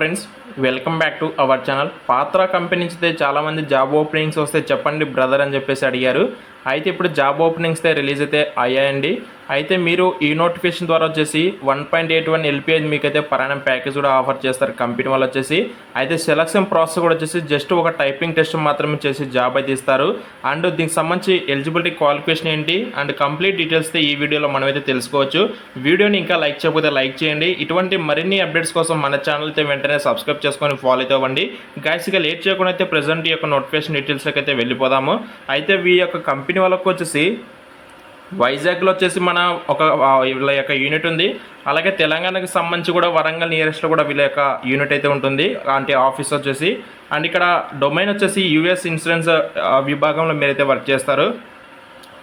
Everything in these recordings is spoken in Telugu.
Friends, welcome back to our channel. పాత్ర కంపెనీ నుంచి చాలామంది జాబ్ ఓపెనింగ్స్ వస్తే చెప్పండి బ్రదర్ అని చెప్పేసి అడిగారు. అయితే ఇప్పుడు జాబ్ ఓపెనింగ్స్ రిలీజ్ అయితే అయ్యాయండి. అయితే మీరు ఈ నోటిఫికేషన్ ద్వారా వచ్చేసి 1.81 ఎల్పిఏ మీకైతే పరాణం ప్యాకేజ్ కూడా ఆఫర్ చేస్తారు కంపెనీ వాళ్ళు వచ్చేసి. అయితే సెలక్షన్ ప్రాసెస్ కూడా వచ్చేసి జస్ట్ ఒక టైపింగ్ టెస్ట్ మాత్రమే చేసి జాబ్ అయితే ఇస్తారు. అండ్ దీనికి సంబంధించి ఎలిజిబిలిటీ క్వాలిఫికేషన్ ఏంటి అండ్ కంప్లీట్ డీటెయిల్స్ ఈ వీడియోలో మనమైతే తెలుసుకోవచ్చు. వీడియోని ఇంకా లైక్ చేయకపోతే లైక్ చేయండి. ఇటువంటి మరిన్ని అప్డేట్స్ కోసం మన ఛానల్ అయితే వెంటనే సబ్స్క్రైబ్ చేసుకొని ఫాలో అయితే అవ్వండి. గైస్, ఇక లేట్ చేయకుండా అయితే ప్రెజెంట్ ఈ యొక్క నోటిఫికేషన్ డీటెయిల్స్కి అయితే వెళ్ళిపోదాము. అయితే ఈ యొక్క కంపెనీ వాళ్ళకు వచ్చేసి వైజాగ్లో వచ్చేసి మన వీళ్ళ యొక్క యూనిట్ ఉంది. అలాగే తెలంగాణకి సంబంధించి కూడా వరంగల్ నియరెస్ట్లో కూడా వీళ్ళ యొక్క యూనిట్ అయితే ఉంటుంది, అంటే ఆఫీస్ వచ్చేసి. అండ్ ఇక్కడ డొమైన్ వచ్చేసి యూఎస్ ఇన్సూరెన్స్ విభాగంలో మీరైతే వర్క్ చేస్తారు.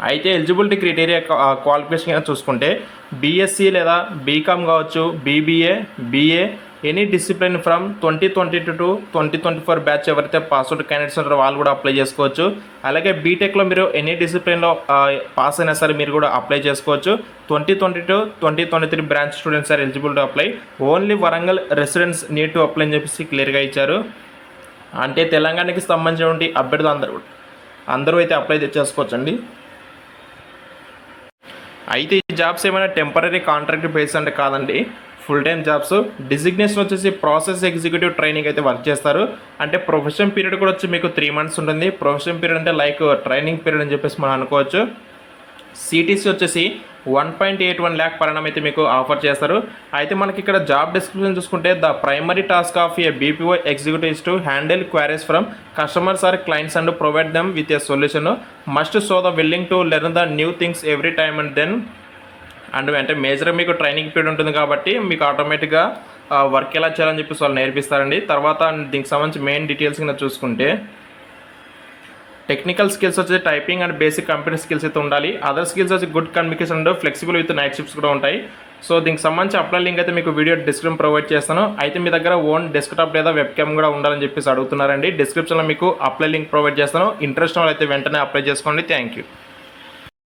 అయితే ఎలిజిబిలిటీ క్రైటీరియా క్వాలిఫికేషన్ చూసుకుంటే బీఎస్సీ లేదా బీకామ్ కావచ్చు, BBA, BA, any discipline from 2022 to 2024 batch ఎవరైతే పాస్అవుట్ క్యాండిడేట్స్ ఉంటారో వాళ్ళు కూడా అప్లై చేసుకోవచ్చు. అలాగే బీటెక్లో మీరు ఎనీ డిసిప్లిన్లో పాస్ అయినా సరే మీరు కూడా అప్లై చేసుకోవచ్చు. 2022 2023 branch students are eligible to apply. Only Warangal residents need to apply అని చెప్పేసి క్లియర్గా ఇచ్చారు. అంటే తెలంగాణకి సంబంధించినటువంటి అభ్యర్థులు అందరూ అయితే అప్లై చేసుకోవచ్చండి. అయితే ఈ జాబ్స్ ఏమైనా టెంపరీ కాంట్రాక్ట్ బేస్ అంటే కాదండి, ఫుల్ టైం జాబ్స్. డిజిగ్నేషన్ వచ్చేసి ప్రాసెస్ ఎగ్జిక్యూటివ్ ట్రైనింగ్ అయితే వర్క్ చేస్తారు. అంటే ప్రొఫెషన్ పీరియడ్ కూడా వచ్చి మీకు 3 months ఉంటుంది. ప్రొఫెషన్ పీరియడ్ అంటే లైక్ ట్రైనింగ్ పీరియడ్ అని చెప్పేసి మనం అనుకోవచ్చు. సిటీసీ వచ్చేసి 1.81 lakh పరణం అయితే మీకు ఆఫర్ చేస్తారు. అయితే మనకి ఇక్కడ జాబ్ డిస్క్రిప్షన్ చూసుకుంటే the primary task of a BPO executives to handle queries from customers or clients and provide them with a solution. Must show the willing to learn the new things every time and then. And అంటే మేజర్గా మీకు ట్రైనింగ్ పీరియడ్ ఉంటుంది కాబట్టి మీకు ఆటోమేటిక్గా వర్క్ ఎలా చేయాలని చెప్పేసి వాళ్ళు నేర్పిస్తారండి. తర్వాత దీనికి సంబంధించి మెయిన్ డీటెయిల్స్ కింద చూసుకుంటే టెక్నికల్ స్కిల్స్ వచ్చి typing and basic computer skills అయితే ఉండాలి. అదర్ స్కిల్స్ వచ్చి good communication and flexible with night shifts కూడా ఉంటాయి. సో దీనికి సంబంధించి అప్లై లింక్ అయితే మీకు వీడియో డిస్క్రిప్షన్ ప్రొవైడ్ చేస్తాను. అయితే మీ దగ్గర ఓన్ డెస్క్టాప్ లేదా వెబ్ క్యామ్ కూడా ఉండాలని చెప్పేసి అడుగుతున్నారండి. డిస్క్రిప్షన్లో మీకు అప్లై లింక్ ప్రొవైడ్ చేస్తాను. ఇంట్రెస్ట్ అయితే వెంటనే అప్లై చేసుకోండి. Thank you.